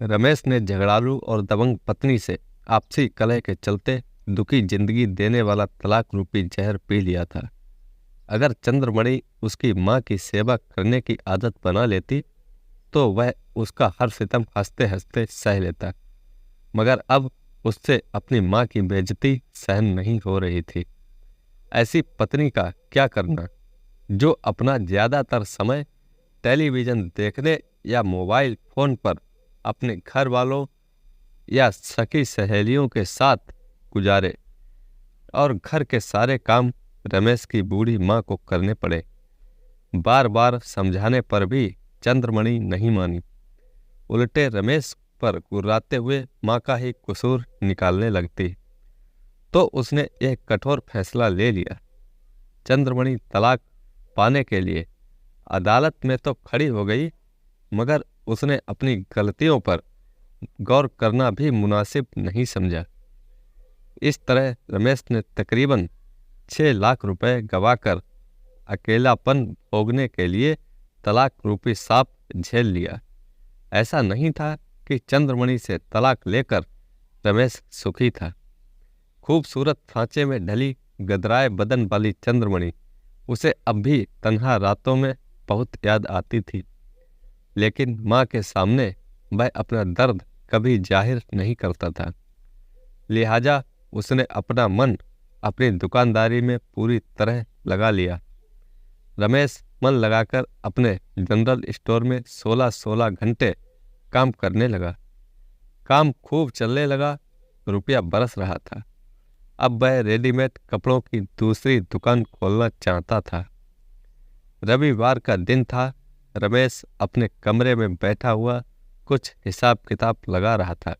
रमेश ने झगड़ालू और दबंग पत्नी से आपसी कलह के चलते दुखी जिंदगी देने वाला तलाक रूपी जहर पी लिया था। अगर चंद्रमणि उसकी माँ की सेवा करने की आदत बना लेती तो वह उसका हर सितम हंसते हंसते सह लेता, मगर अब उससे अपनी माँ की बेइज्जती सहन नहीं हो रही थी। ऐसी पत्नी का क्या करना जो अपना ज्यादातर समय टेलीविजन देखने या मोबाइल फोन पर अपने घर वालों या सखी सहेलियों के साथ गुजारे, और घर के सारे काम रमेश की बूढ़ी माँ को करने पड़े। बार बार समझाने पर भी चंद्रमणि नहीं मानी, उल्टे रमेश पर गुर्राते हुए माँ का ही कसूर निकालने लगती। तो उसने एक कठोर फैसला ले लिया। चंद्रमणि तलाक पाने के लिए अदालत में तो खड़ी हो गई, मगर उसने अपनी गलतियों पर गौर करना भी मुनासिब नहीं समझा। इस तरह रमेश ने तकरीबन 6 लाख रुपए गवाकर अकेलापन भोगने के लिए तलाक रूपी सांप झेल लिया। ऐसा नहीं था कि चंद्रमणि से तलाक लेकर रमेश सुखी था। खूबसूरत खांचे में ढली गदराए बदन वाली चंद्रमणि उसे अब भी तन्हा रातों में बहुत याद आती थी, लेकिन माँ के सामने वह अपना दर्द कभी जाहिर नहीं करता था। लिहाजा उसने अपना मन अपनी दुकानदारी में पूरी तरह लगा लिया। रमेश मन लगाकर अपने जनरल स्टोर में 16-16 घंटे काम करने लगा। काम खूब चलने लगा, रुपया बरस रहा था। अब वह रेडीमेड कपड़ों की दूसरी दुकान खोलना चाहता था। रविवार का दिन था। रमेश अपने कमरे में बैठा हुआ कुछ हिसाब किताब लगा रहा था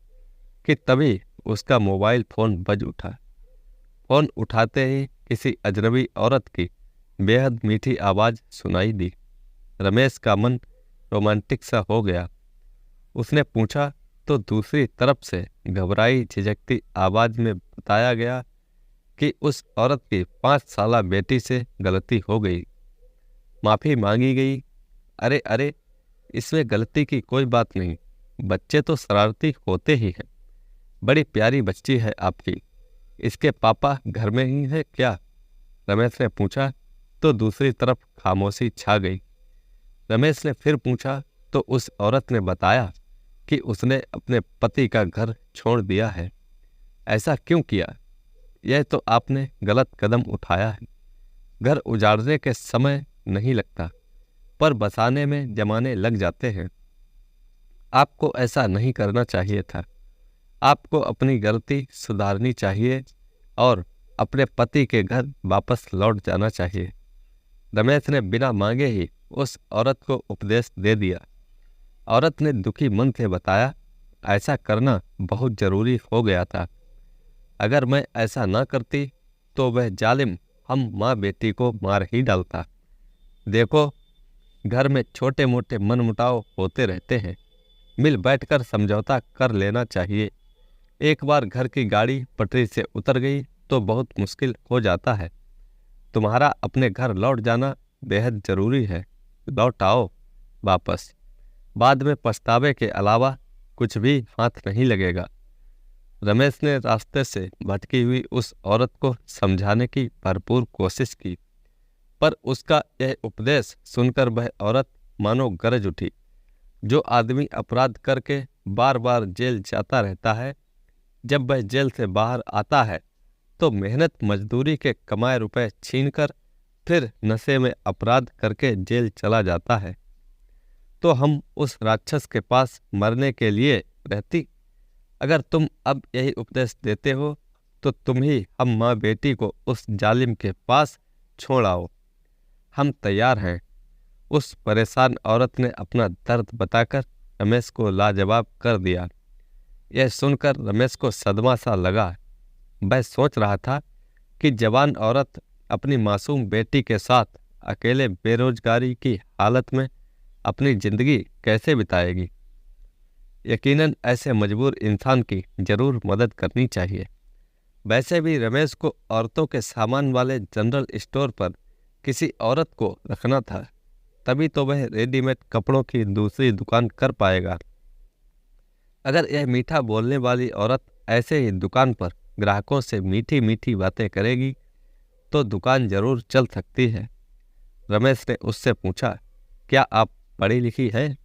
कि तभी उसका मोबाइल फोन बज उठा। फोन उठाते ही किसी अजनबी औरत की बेहद मीठी आवाज़ सुनाई दी। रमेश का मन रोमांटिक सा हो गया। उसने पूछा तो दूसरी तरफ से घबराई झिझकती आवाज़ में बताया गया कि उस औरत की 5 साला बेटी से गलती हो गई। माफ़ी मांगी गई। अरे अरे, इसमें गलती की कोई बात नहीं, बच्चे तो शरारती होते ही हैं। बड़ी प्यारी बच्ची है आपकी, इसके पापा घर में ही है क्या? रमेश ने पूछा तो दूसरी तरफ खामोशी छा गई। रमेश ने फिर पूछा तो उस औरत ने बताया कि उसने अपने पति का घर छोड़ दिया है। ऐसा क्यों किया? यह तो आपने गलत कदम उठाया है। घर उजाड़ने के समय नहीं लगता, पर बसाने में जमाने लग जाते हैं। आपको ऐसा नहीं करना चाहिए था। आपको अपनी गलती सुधारनी चाहिए और अपने पति के घर वापस लौट जाना चाहिए। रमेश ने बिना मांगे ही उस औरत को उपदेश दे दिया। औरत ने दुखी मन से बताया, ऐसा करना बहुत जरूरी हो गया था। अगर मैं ऐसा ना करती तो वह जालिम हम माँ बेटी को मार ही डालता। देखो, घर में छोटे मोटे मनमुटाव होते रहते हैं, मिल बैठकर समझौता कर लेना चाहिए। एक बार घर की गाड़ी पटरी से उतर गई तो बहुत मुश्किल हो जाता है। तुम्हारा अपने घर लौट जाना बेहद जरूरी है। लौट आओ वापस, बाद में पछतावे के अलावा कुछ भी हाथ नहीं लगेगा। रमेश ने रास्ते से भटकी हुई उस औरत को समझाने की भरपूर कोशिश की, पर उसका यह उपदेश सुनकर वह औरत मानो गरज उठी। जो आदमी अपराध करके बार बार जेल जाता रहता है, जब वह जेल से बाहर आता है तो मेहनत मजदूरी के कमाए रुपए छीनकर फिर नशे में अपराध करके जेल चला जाता है। तो हम उस राक्षस के पास मरने के लिए रहती। अगर तुम अब यही उपदेश देते हो तो तुम ही हम माँ बेटी को उस जालिम के पास छोड़ आओ। हम तैयार हैं। उस परेशान औरत ने अपना दर्द बताकर रमेश को लाजवाब कर दिया। यह सुनकर रमेश को सदमा सा लगा। वह सोच रहा था कि जवान औरत अपनी मासूम बेटी के साथ अकेले बेरोजगारी की हालत में अपनी जिंदगी कैसे बिताएगी। यकीनन ऐसे मजबूर इंसान की जरूर मदद करनी चाहिए। वैसे भी रमेश को औरतों के सामान वाले जनरल स्टोर पर किसी औरत को रखना था, तभी तो वह रेडीमेड कपड़ों की दूसरी दुकान कर पाएगा। अगर यह मीठा बोलने वाली औरत ऐसे ही दुकान पर ग्राहकों से मीठी मीठी बातें करेगी तो दुकान जरूर चल सकती है। रमेश ने उससे पूछा, क्या आप पढ़ी लिखी है?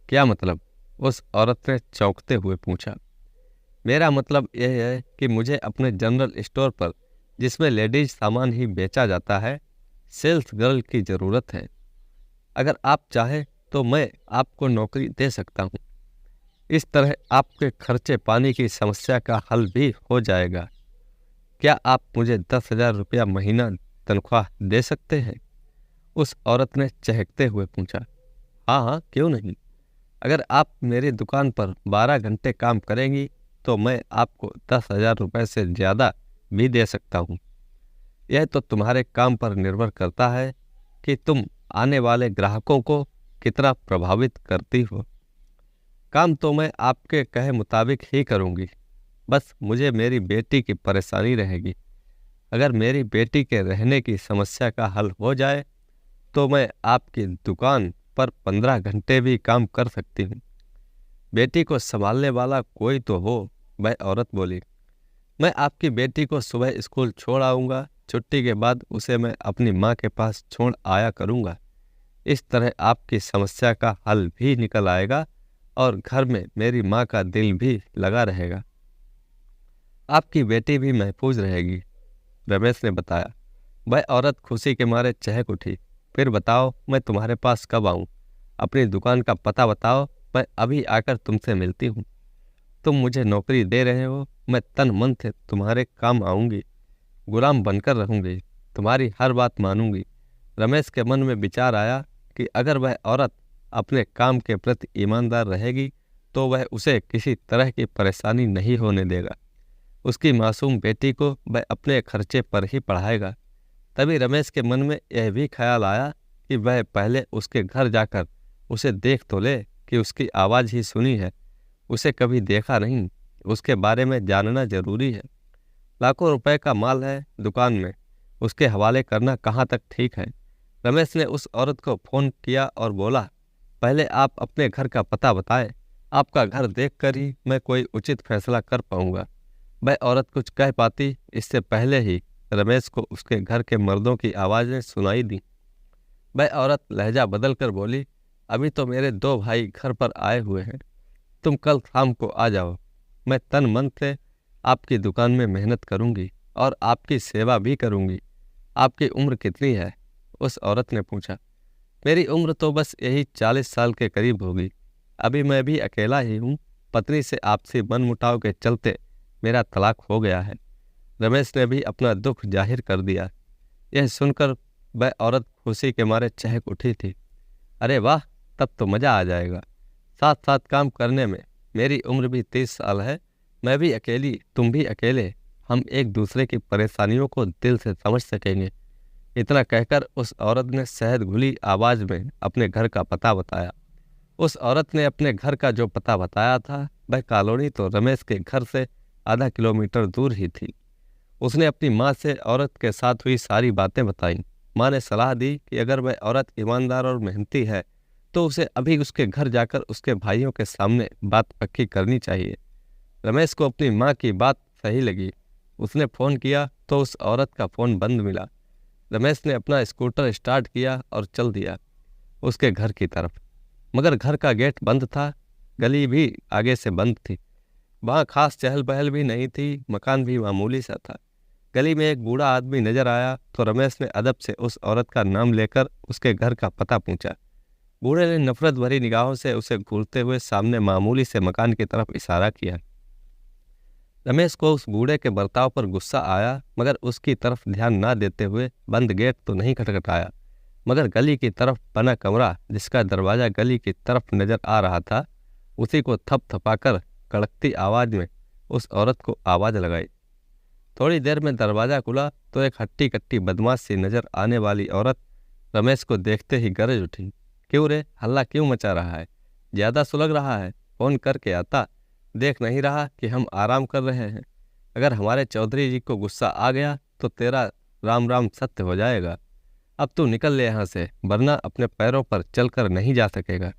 क्या मतलब? उस औरत ने चौंकते हुए पूछा। मेरा मतलब यह है कि मुझे अपने जनरल स्टोर पर, जिसमें लेडीज सामान ही बेचा जाता है, सेल्स गर्ल की ज़रूरत है। अगर आप चाहें तो मैं आपको नौकरी दे सकता हूँ। इस तरह आपके खर्चे पानी की समस्या का हल भी हो जाएगा। क्या आप मुझे 10,000 रुपया महीना तनख्वाह दे सकते हैं? उस औरत ने चहकते हुए पूछा। हाँ हाँ, क्यों नहीं। अगर आप मेरी दुकान पर 12 घंटे काम करेंगी तो मैं आपको 10,000 रुपये से ज़्यादा भी दे सकता हूँ। यह तो तुम्हारे काम पर निर्भर करता है कि तुम आने वाले ग्राहकों को कितना प्रभावित करती हो। काम तो मैं आपके कहे मुताबिक ही करूँगी, बस मुझे मेरी बेटी की परेशानी रहेगी। अगर मेरी बेटी के रहने की समस्या का हल हो जाए तो मैं आपकी दुकान पर 15 घंटे भी काम कर सकती हूँ। बेटी को संभालने वाला कोई तो हो, वह औरत बोली। मैं आपकी बेटी को सुबह स्कूल छोड़ आऊँगा, छुट्टी के बाद उसे मैं अपनी माँ के पास छोड़ आया करूँगा। इस तरह आपकी समस्या का हल भी निकल आएगा और घर में मेरी माँ का दिल भी लगा रहेगा। आपकी बेटी भी महफूज रहेगी, रमेश ने बताया। वह औरत खुशी के मारे चहक उठी। फिर बताओ, मैं तुम्हारे पास कब आऊँ? अपनी दुकान का पता बताओ, मैं अभी आकर तुमसे मिलती हूँ। तुम मुझे नौकरी दे रहे हो, मैं तन मन से तुम्हारे काम आऊँगी, गुलाम बनकर रहूँगी, तुम्हारी हर बात मानूंगी। रमेश के मन में विचार आया कि अगर वह औरत अपने काम के प्रति ईमानदार रहेगी तो वह उसे किसी तरह की परेशानी नहीं होने देगा। उसकी मासूम बेटी को वह अपने खर्चे पर ही पढ़ाएगा। तभी रमेश के मन में यह भी ख्याल आया कि वह पहले उसके घर जाकर उसे देख तो ले कि उसकी आवाज़ ही सुनी है, उसे कभी देखा नहीं। उसके बारे में जानना जरूरी है। लाखों रुपए का माल है दुकान में, उसके हवाले करना कहाँ तक ठीक है। रमेश ने उस औरत को फ़ोन किया और बोला, पहले आप अपने घर का पता बताएं। आपका घर देखकर ही मैं कोई उचित फैसला कर पाऊंगा। वह औरत कुछ कह पाती इससे पहले ही रमेश को उसके घर के मर्दों की आवाज़ें सुनाई दी। वह औरत लहजा बदल कर बोली, अभी तो मेरे 2 भाई घर पर आए हुए हैं, तुम कल शाम को आ जाओ। मैं तन मन से आपकी दुकान में मेहनत करूंगी और आपकी सेवा भी करूंगी। आपकी उम्र कितनी है? उस औरत ने पूछा। मेरी उम्र तो बस यही 40 साल के करीब होगी। अभी मैं भी अकेला ही हूँ। पत्नी से आपसी मनमुटाव के चलते मेरा तलाक हो गया है। रमेश ने भी अपना दुख जाहिर कर दिया। यह सुनकर वह औरत खुशी के मारे चहक उठी थी। अरे वाह, तब तो मज़ा आ जाएगा। साथ साथ काम करने में। मेरी उम्र भी 30 साल है, मैं भी अकेली, तुम भी अकेले, हम एक दूसरे की परेशानियों को दिल से समझ सकेंगे। इतना कहकर उस औरत ने शहद घुली आवाज़ में अपने घर का पता बताया। उस औरत ने अपने घर का जो पता बताया था वह कॉलोनी तो रमेश के घर से आधा किलोमीटर दूर ही थी। उसने अपनी माँ से औरत के साथ हुई सारी बातें बताईं। माँ ने सलाह दी कि अगर वह औरत ईमानदार और मेहनती है तो उसे अभी उसके घर जाकर उसके भाइयों के सामने बात पक्की करनी चाहिए। रमेश को अपनी माँ की बात सही लगी। उसने फ़ोन किया तो उस औरत का फ़ोन बंद मिला। रमेश ने अपना स्कूटर स्टार्ट किया और चल दिया उसके घर की तरफ। मगर घर का गेट बंद था, गली भी आगे से बंद थी। वहाँ खास चहल पहल भी नहीं थी, मकान भी मामूली सा था। गली में एक बूढ़ा आदमी नजर आया तो रमेश ने अदब से उस औरत का नाम लेकर उसके घर का पता पूछा। बूढ़े ने नफरत भरी निगाहों से उसे घूरते हुए सामने मामूली से मकान की तरफ इशारा किया। रमेश को उस बूढ़े के बर्ताव पर गुस्सा आया, मगर उसकी तरफ ध्यान ना देते हुए बंद गेट तो नहीं खटखटाया, मगर गली की तरफ बना कमरा जिसका दरवाज़ा गली की तरफ नजर आ रहा था, उसी को थपथपाकर कड़कती आवाज़ में उस औरत को आवाज़ लगाई। थोड़ी देर में दरवाज़ा खुला तो एक हट्टी कट्टी बदमाश सी नजर आने वाली औरत रमेश को देखते ही गरज उठी। क्यों रे, हल्ला क्यों मचा रहा है? ज़्यादा सुलग रहा है? फ़ोन करके आता, देख नहीं रहा कि हम आराम कर रहे हैं? अगर हमारे चौधरी जी को गुस्सा आ गया तो तेरा राम राम सत्य हो जाएगा। अब तू निकल ले यहाँ से, वरना अपने पैरों पर चलकर नहीं जा सकेगा।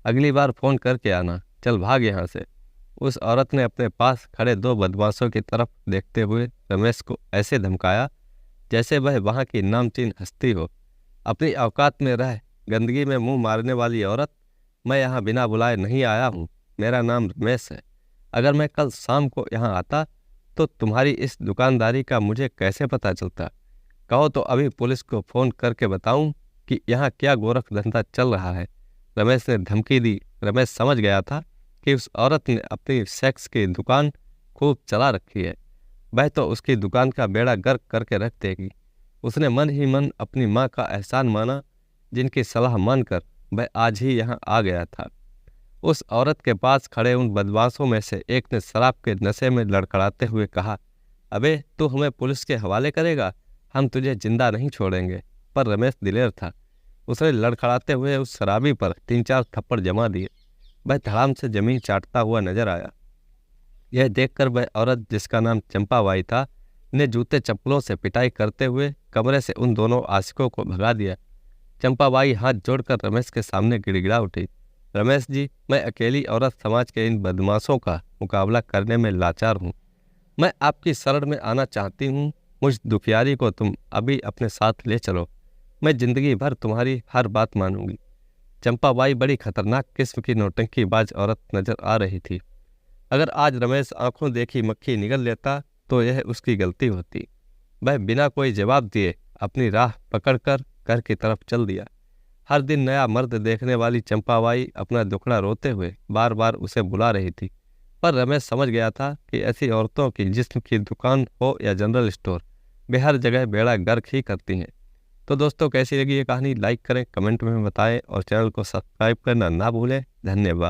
अगली बार फ़ोन करके आना, चल भाग यहाँ से। उस औरत ने अपने पास खड़े दो बदमाशों की तरफ देखते हुए रमेश को ऐसे धमकाया जैसे वह वहां की नामचीन हस्ती हो। अपनी औकात में रह गंदगी में मुंह मारने वाली औरत, मैं यहाँ बिना बुलाए नहीं आया हूँ। मेरा नाम रमेश है। अगर मैं कल शाम को यहाँ आता तो तुम्हारी इस दुकानदारी का मुझे कैसे पता चलता? कहो तो अभी पुलिस को फोन करके बताऊं कि यहाँ क्या गोरख धंधा चल रहा है। रमेश ने धमकी दी। रमेश समझ गया था कि उस औरत ने अपनी सेक्स की दुकान खूब चला रखी है। वह तो उसकी दुकान का बेड़ा गर्क करके रख देगी। उसने मन ही मन अपनी माँ का एहसान माना, जिनकी सलाह मानकर वह आज ही यहाँ आ गया था। उस औरत के पास खड़े उन बदमाशों में से एक ने शराब के नशे में लड़खड़ाते हुए कहा, अबे तू हमें पुलिस के हवाले करेगा? हम तुझे जिंदा नहीं छोड़ेंगे। पर रमेश दिलेर था। उसने लड़खड़ाते हुए उस शराबी पर 3-4 थप्पड़ जमा दिए। वह धड़ाम से जमीन चाटता हुआ नजर आया। यह देखकर वह औरत, जिसका नाम चंपाबाई था, ने जूते चप्पलों से पिटाई करते हुए कमरे से उन दोनों आशिकों को भगा दिया। चंपाबाई हाथ जोड़कर रमेश के सामने गिड़गिड़ा उठी, रमेश जी, मैं अकेली औरत समाज के इन बदमाशों का मुकाबला करने में लाचार हूँ। मैं आपकी शरण में आना चाहती हूँ। मुझ दुखियारी को तुम अभी अपने साथ ले चलो। मैं जिंदगी भर तुम्हारी हर बात मानूंगी। चंपाबाई बड़ी खतरनाक किस्म की नौटंकीबाज औरत नजर आ रही थी। अगर आज रमेश आंखों देखी मक्खी निगल लेता तो यह उसकी गलती होती। वह बिना कोई जवाब दिए अपनी राह पकड़कर घर की तरफ चल दिया। हर दिन नया मर्द देखने वाली चंपाबाई अपना दुखड़ा रोते हुए बार बार उसे बुला रही थी। पर रमेश समझ गया था कि ऐसी औरतों की जिस्म की दुकान हो या जनरल स्टोर, वे हर जगह बेड़ा गर्क ही करती हैं। तो दोस्तों, कैसी लगी ये कहानी? लाइक करें, कमेंट में बताएं और चैनल को सब्सक्राइब करना ना भूलें। धन्यवाद।